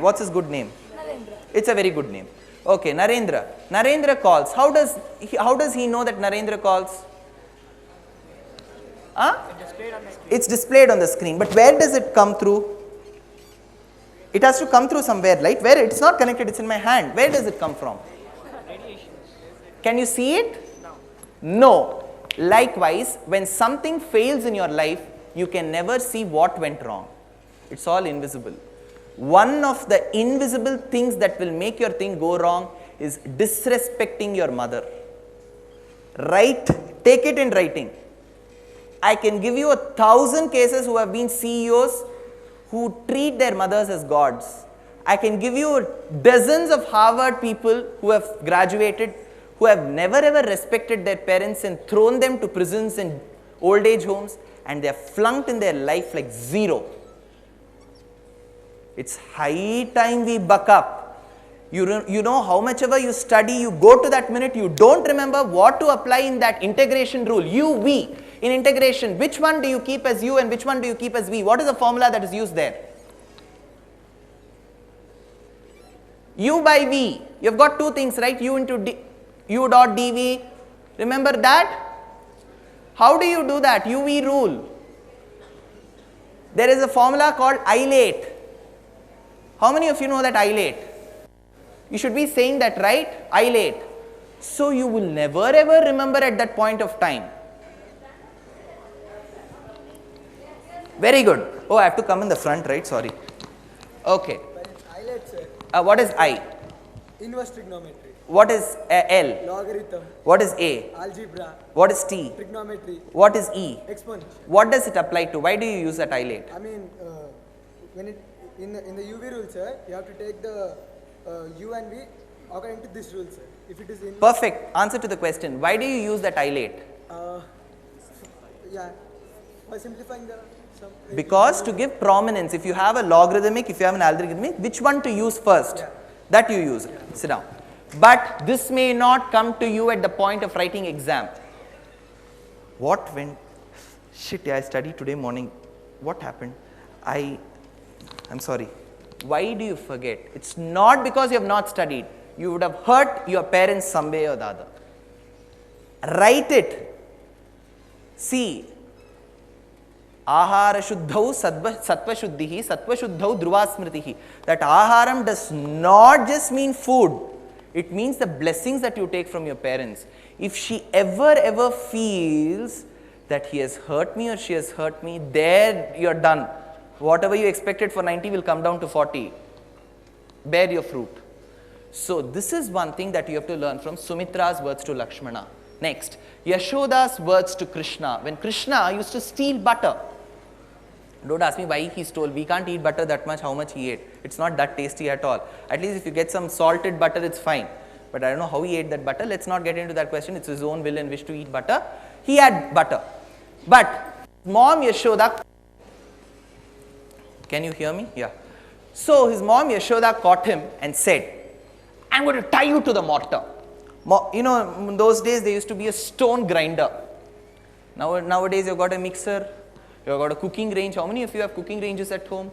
What's his good name? Narendra. It's a very good name. Okay, Narendra. Narendra calls. How does he know that Narendra calls? It's displayed on the screen. But where does it come through? It has to come through somewhere, right? Where it's not connected, it's in my hand. Where does it come from? Can you see it? No. Likewise, when something fails in your life, you can never see what went wrong. It's all invisible. One of the invisible things that will make your thing go wrong is disrespecting your mother. Right? Take it in writing. I can give you 1,000 cases who have been CEOs who treat their mothers as gods. I can give you dozens of Harvard people who have graduated, who have never ever respected their parents and thrown them to prisons and old age homes, and they are flunked in their life like zero. It's high time we buck up. You know, how much ever you study, you go to that minute, you don't remember what to apply in that integration rule. You, we. In integration, which one do you keep as you and which one do you keep as we? What is the formula that is used there? U by V. You have got two things, right? U into D, U dot dV. Remember that? How do you do that? UV rule. There is a formula called ILATE. How many of you know that ILATE? You should be saying that, right? ILATE. So you will never ever remember at that point of time. Very good. Oh, I have to come in the front, right? Sorry. Okay. But it's ILATE, sir. What is I? Inverse trigonometry. What is L? Logarithm. What is A? Algebra. What is T? Trigonometry. What is E? Exponential. What does it apply to? Why do you use that ILATE? I mean, when it in the UV rule, sir, you have to take the U and V according to this rule, sir. If it is in Perfect. Answer to the question. Why do you use that ILATE? yeah, by simplifying the some. Because to give prominence, if you have a logarithmic, if you have an algorithmic, which one to use first? Yeah. That you use. Yeah. Sit down. But this may not come to you at the point of writing exam. What went? Shit, yeah, I studied today morning. What happened? I'm sorry. Why do you forget? It's not because you have not studied. You would have hurt your parents some way or the other. Write it. See. Ahara shuddhau sattva shuddhihi, sattva shuddhau dhruva smritihi. That aharam does not just mean food. It means the blessings that you take from your parents. If she ever feels that he has hurt me or she has hurt me, there you're done. Whatever you expected for 90 will come down to 40. Bear your fruit. So this is one thing that you have to learn from Sumitra's words to Lakshmana. Next, Yashoda's words to Krishna. When Krishna used to steal butter. Don't ask me why he stole. We can't eat butter that much, how much he ate. It's not that tasty at all. At least if you get some salted butter, it's fine. But I don't know how he ate that butter. Let's not get into that question. It's his own will and wish to eat butter. He had butter. But mom Yashoda, can you hear me? Yeah. So his mom Yashoda caught him and said, I'm going to tie you to the mortar. You know, in those days there used to be a stone grinder. Nowadays you've got a mixer. You've got a cooking range. How many of you have cooking ranges at home?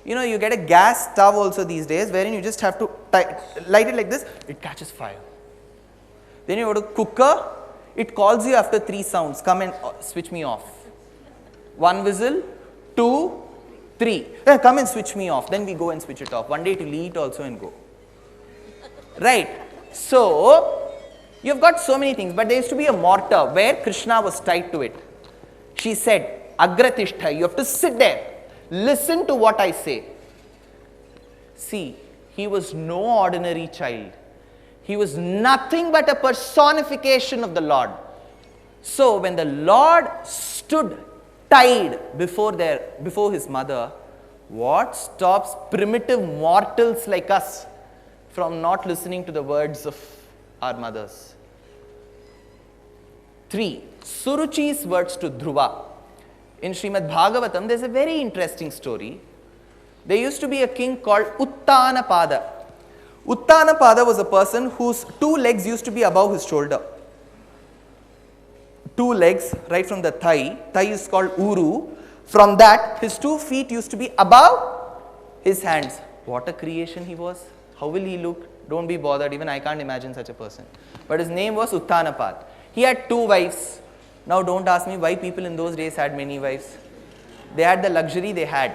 You know, you get a gas stove also these days, wherein you just have to light it like this, it catches fire. Then you go to cooker, it calls you after 3 sounds, come and switch me off. 1 whistle, 2, 3, come and switch me off. Then we go and switch it off. One day it will eat also and go. Right. So, you've got so many things, but there used to be a mortar where Krishna was tied to it. She said, Agratishta, you have to sit there. Listen to what I say. See, he was no ordinary child. He was nothing but a personification of the Lord. So, when the Lord stood tied before his mother, what stops primitive mortals like us from not listening to the words of our mothers? 3. Suruchi's words to Dhruva. In Srimad Bhagavatam, there's a very interesting story. There used to be a king called Uttanapada. Uttanapada was a person whose 2 legs used to be above his shoulder. 2 legs, right from the thigh is called Uru. From that, his 2 feet used to be above his hands. What a creation he was. How will he look? Don't be bothered. Even I can't imagine such a person. But his name was Uttanapat. He had 2 wives. Now don't ask me why people in those days had many wives. They had the luxury they had.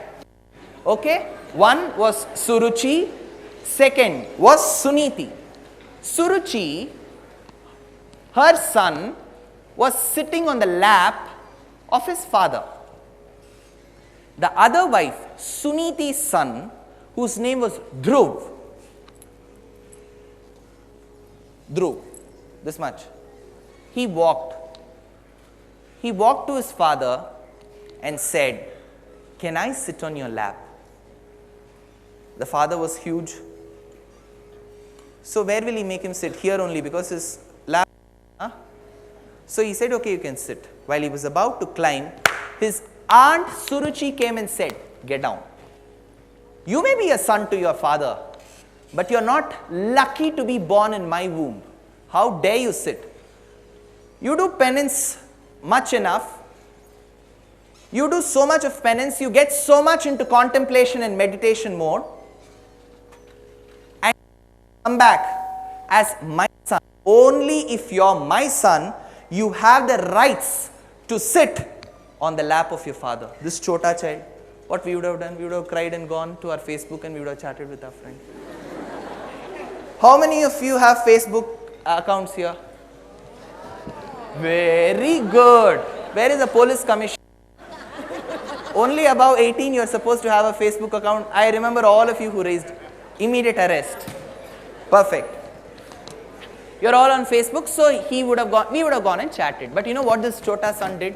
Okay? One was Suruchi. Second was Suniti. Suruchi, her son, was sitting on the lap of his father. The other wife, Suniti's son, whose name was Dhruv. Dhruv, this much. He walked. He walked to his father and said, "Can I sit on your lap?" The father was huge. So where will he make him sit? Here only, because his lap. Huh? So he said, "Okay, you can sit." While he was about to climb, his aunt Suruchi came and said, "Get down. You may be a son to your father, but you are not lucky to be born in my womb. How dare you sit? You do penance much enough. You do so much of penance, you get so much into contemplation and meditation mode, and come back as my son. Only if you are my son, you have the rights to sit on the lap of your father." This chota child, what we would have done? We would have cried and gone to our Facebook and we would have chatted with our friend. How many of you have Facebook accounts here? Very good. Where is the police commission? Only above 18 you are supposed to have a Facebook account. I remember all of you who raised immediate arrest. Perfect. You're all on Facebook, so we would have gone and chatted. But you know what this chota son did?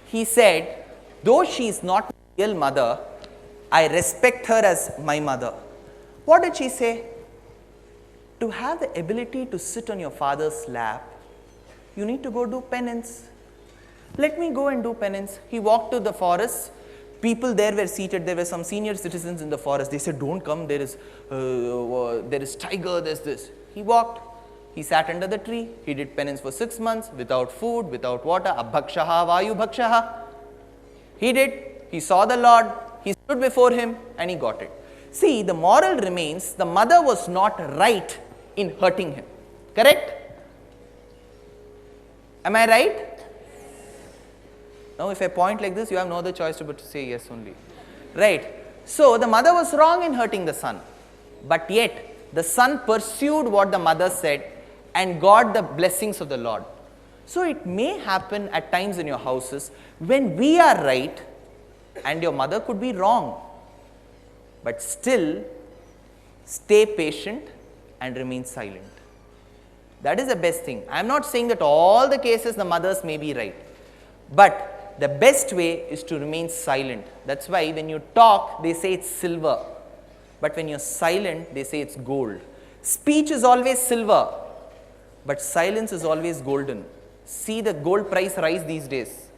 He said, "Though she is not my real mother, I respect her as my mother." What did she say? To have the ability to sit on your father's lap, you need to go do penance. Let me go and do penance. He walked to the forest. People there were seated. There were some senior citizens in the forest. They said, "Don't come. There is tiger. There's this." He walked. He sat under the tree. He did penance for 6 months without food, without water. Abhakshaha vayu bhakshaha. He did. He saw the Lord. He stood before him and he got it. See, the moral remains, the mother was not right in hurting him. Correct? Am I right? Now, if I point like this, you have no other choice but to say yes only. Right? So, the mother was wrong in hurting the son. But yet, the son pursued what the mother said and got the blessings of the Lord. So, it may happen at times in your houses when we are right and your mother could be wrong. But still, stay patient and remain silent. That is the best thing. I am not saying that all the cases the mothers may be right. But the best way is to remain silent. That's why when you talk, they say it's silver. But when you're silent, they say it's gold. Speech is always silver, but silence is always golden. See the gold price rise these days.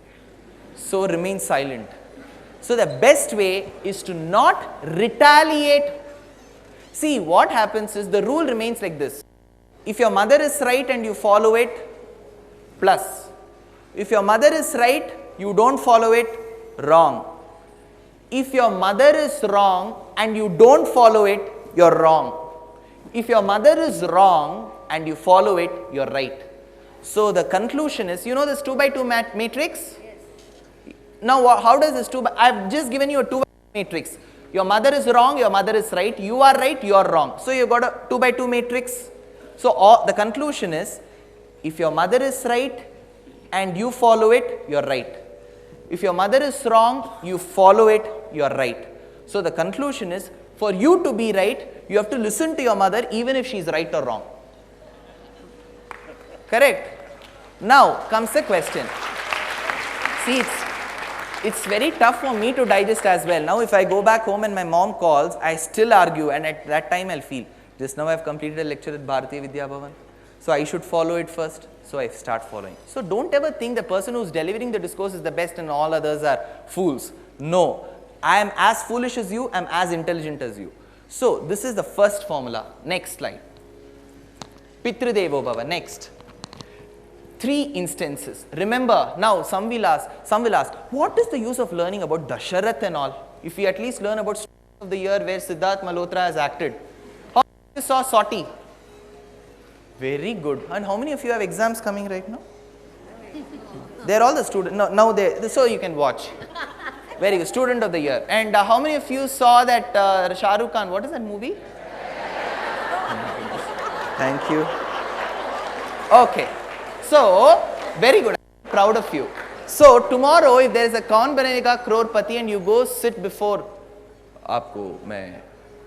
So remain silent. So the best way is to not retaliate. See, what happens is the rule remains like this. If your mother is right and you follow it, plus. If your mother is right, you don't follow it, wrong. If your mother is wrong and you don't follow it, you're wrong. If your mother is wrong and you follow it, you're right. So the conclusion is, you know this 2 by 2 matrix? Yes. Now how does this 2 by, I've just given you a 2 by 2 matrix. Your mother is wrong, your mother is right, you are right, you are wrong. So you've got a 2 by 2 matrix. So the conclusion is, if your mother is right and you follow it, you're right. If your mother is wrong, you follow it, you are right. So the conclusion is, for you to be right, you have to listen to your mother even if she is right or wrong. Correct? Now comes the question. See, it's very tough for me to digest as well. Now if I go back home and my mom calls, I still argue, and at that time I'll feel, just now I've completed a lecture at Bharatiya Vidya Bhawan, so I should follow it first. So I start following. So don't ever think the person who's delivering the discourse is the best and all others are fools. No, I am as foolish as you, I am as intelligent as you. So this is the first formula. Next slide. Pitrudevo Bhava. Next. 3 instances. Remember, now some will ask, what is the use of learning about Dasharatha and all? If we at least learn about of the year where Siddharth Malhotra has acted. How many of you saw Soti? Very good. And how many of you have exams coming right now? They're all the students. No, now so you can watch. Very good. Student of the year. And how many of you saw that Shah Rukh Khan, what is that movie? Thank you. Okay. So, very good. I'm proud of you. So, tomorrow if there is a Kaun Banega Crorepati and you go sit before, aapko main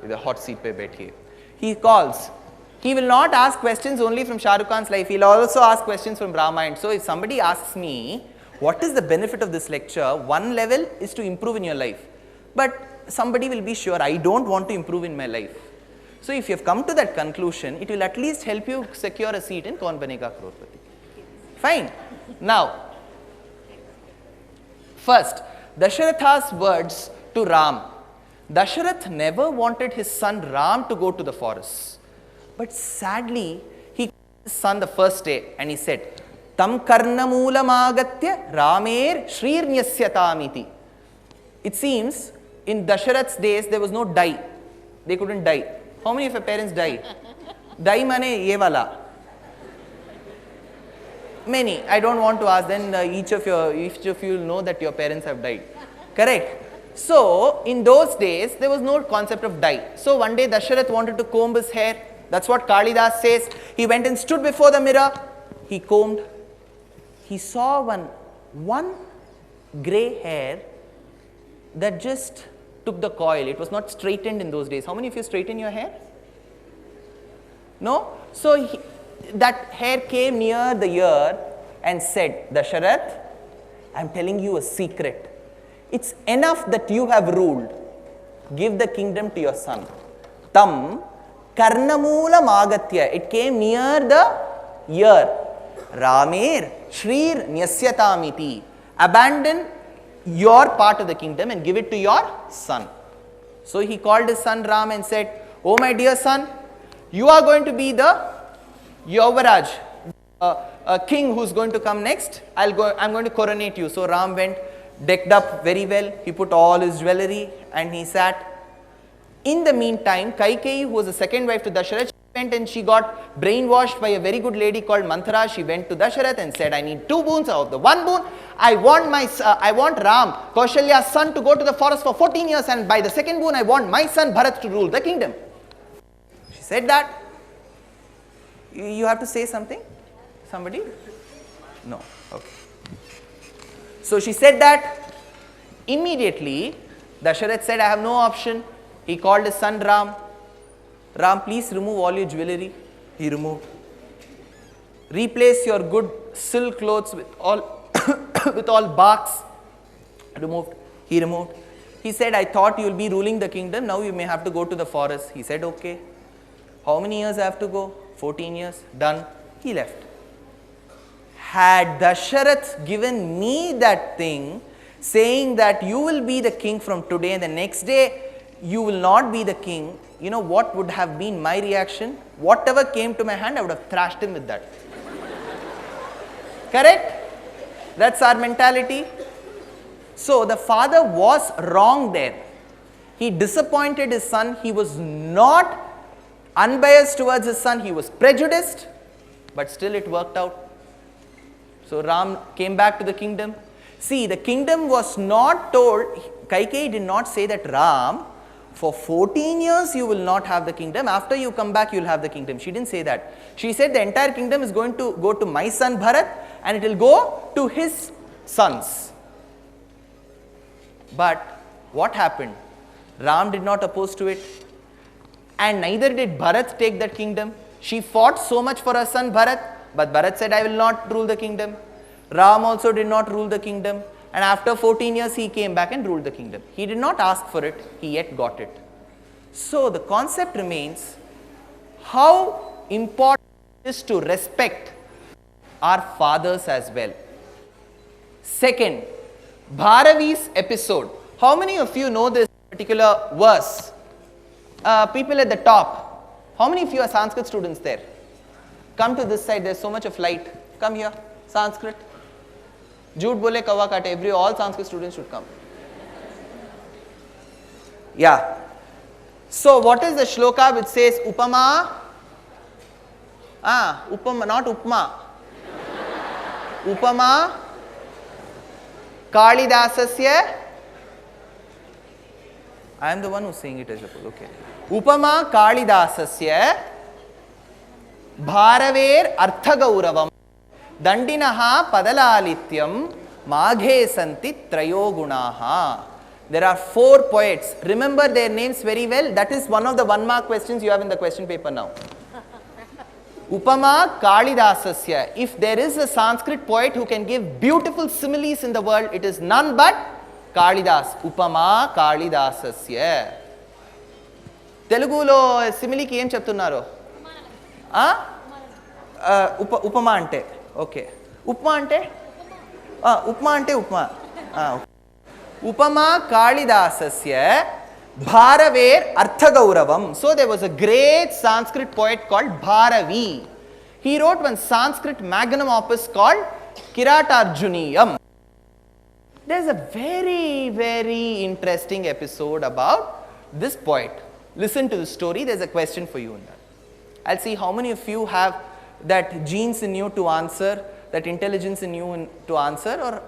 idhar hot seat pe baithiye. He calls. He will not ask questions only from Shah Rukh Khan's life. He will also ask questions from Ramayana. So, if somebody asks me, what is the benefit of this lecture? One level is to improve in your life. But somebody will be sure, I don't want to improve in my life. So, if you have come to that conclusion, it will at least help you secure a seat in Kaun Banega Crorepati. Fine. Now, first, Dasharatha's words to Ram. Dasharath never wanted his son Ram to go to the forest. But sadly, he called his son the first day and he said, Tam karnamoolamagatya ramer shrirnyasyatamiti. It seems in Dasharath's days there was no dye. They couldn't dye. How many of your parents dye? Dye mane ye wala. Many. I don't want to ask. Then each of you know that your parents have died. Correct. So in those days there was no concept of dye. So one day Dasharath wanted to comb his hair. That's what Kalidas says. He went and stood before the mirror. He combed. He saw one grey hair that just took the coil. It was not straightened in those days. How many of you straighten your hair? No? So that hair came near the ear and said, Dasharath, I am telling you a secret. It's enough that you have ruled. Give the kingdom to your son. Tam karnamulam agatya. It came near the ear. Ramer shrir nyasyatamiti. Abandon your part of the kingdom and give it to your son. So he called his son Ram and said, Oh my dear son, you are going to be the Yavaraj, a king who's going to come next. I'm going to coronate you. So Ram went, decked up very well. He put all his jewelry and he sat. In the meantime, Kaikeyi, who was the second wife to Dasharath, went and she got brainwashed by a very good lady called Manthara. She went to Dasharath and said, I need 2 boons. Of the 1 boon, I want Ram, Kaushalya's son, to go to the forest for 14 years, and by the 2nd boon, I want my son Bharat to rule the kingdom. She said that. You have to say something? Somebody? No. Okay. So she said that. Immediately, Dasharath said, I have no option. He called his son Ram. Ram, please remove all your jewelry. He removed. Replace your good silk clothes with all with all barks. Removed. He removed. He said, I thought you will be ruling the kingdom. Now you may have to go to the forest. He said, okay. How many years I have to go? 14 years. Done. He left. Had Dasharath given me that thing, saying that you will be the king from today and the next day you will not be the king, you know what would have been my reaction? Whatever came to my hand, I would have thrashed him with that. Correct? That's our mentality. So the father was wrong there. He disappointed his son. He was not unbiased towards his son. He was prejudiced, but still it worked out. So Ram came back to the kingdom. See, the kingdom was not told, Kaikeyi did not say that Ram, for 14 years you will not have the kingdom. After you come back, you will have the kingdom. She didn't say that. She said the entire kingdom is going to go to my son Bharat and it will go to his sons. But what happened? Ram did not oppose to it. And neither did Bharat take that kingdom. She fought so much for her son Bharat, but Bharat said, I will not rule the kingdom. Ram also did not rule the kingdom. And after 14 years, he came back and ruled the kingdom. He did not ask for it, he yet got it. So the concept remains, how important it is to respect our fathers as well. Second, Bharavi's episode. How many of you know this particular verse? People at the top. How many of you are Sanskrit students there? Come to this side, there's so much of light. Come here, Sanskrit. Jhoot bole kawa kate, all Sanskrit students should come. Yeah. So what is the shloka which says upama? Upama, not upma. Upama Kalidasasya. I am the one who is saying it, I suppose. Okay. Upama Kalidasasya Bharaver Arthagauravam Dandinaha Padalalityam Maghe Santi Trayogunaha. There are 4 poets. Remember their names very well. That is one of the 1-mark questions you have in the question paper now. Upama Kalidasasya. If there is a Sanskrit poet who can give beautiful similes in the world, it is none but Kalidas. Upama Kalidasasya. Telugulo simile ki em cheptunnaru? Upama ante. Okay. Upma ante? Upma ante upma. Upama Kalidasasya Bharaver Arthagauravam. So there was a great Sanskrit poet called Bharavi. He wrote one Sanskrit magnum opus called Kiratarjuniyam. There is a very, very interesting episode about this poet. Listen to the story. There is a question for you in that. I'll see how many of you have that genes in you to answer, that intelligence in you to answer, or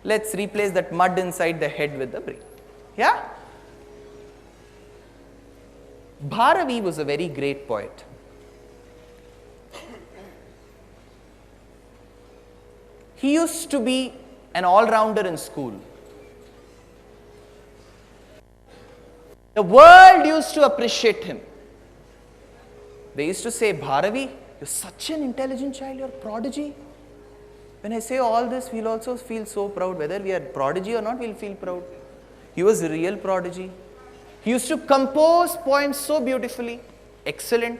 let's replace that mud inside the head with the brain. Yeah? Bharavi was a very great poet. He used to be an all-rounder in school. The world used to appreciate him. They used to say, Bharavi, you're such an intelligent child, you're a prodigy. When I say all this, we'll also feel so proud. Whether we are prodigy or not, we'll feel proud. He was a real prodigy. He used to compose poems so beautifully. Excellent.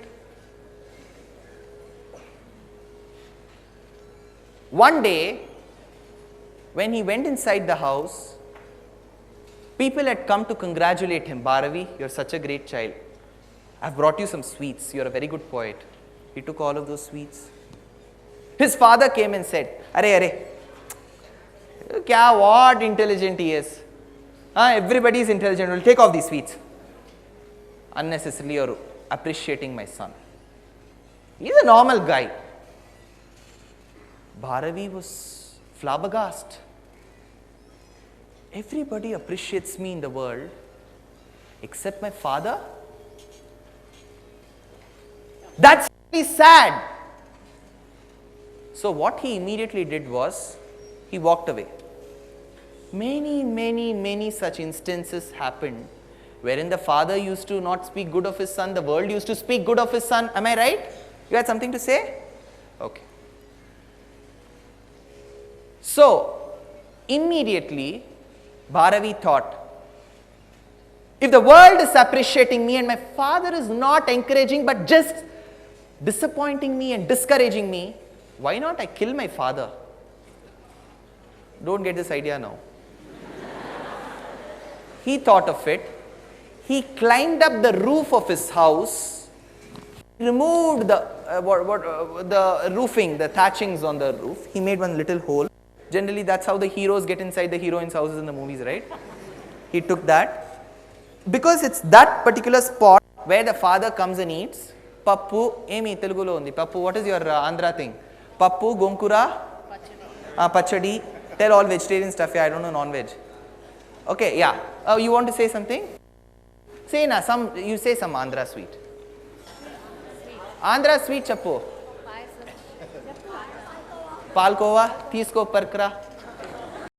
One day, when he went inside the house, people had come to congratulate him. Bharavi, you're such a great child. I've brought you some sweets. You're a very good poet. He took all of those sweets. His father came and said, Are, what intelligent he is. Everybody is intelligent. We'll take off these sweets. Unnecessarily you're appreciating my son. He's a normal guy. Bharavi was flabbergasted. Everybody appreciates me in the world except my father. That's really sad. So what he immediately did was, he walked away. Many such instances happened wherein the father used to not speak good of his son, the world used to speak good of his son. Am I right? You had something to say? Okay. So, immediately, Bharavi thought, if the world is appreciating me and my father is not encouraging but just disappointing me and discouraging me, why not I kill my father? Don't get this idea now. He thought of it. He climbed up the roof of his house, removed the roofing, the thatchings on the roof. He made one little hole. Generally, that's how the heroes get inside the heroines' houses in the movies, right? He took that. Because it's that particular spot where the father comes and eats. Pappu, Emi, Telugulo undi. Pappu, what is your Andhra thing? Pappu, Gonkura? Pachadi. Tell all vegetarian stuff. Yeah, I don't know non-veg. Okay, yeah. You want to say something? Say na, you say some Andhra sweet. Andhra sweet chappu. Palkova, teesko parkra.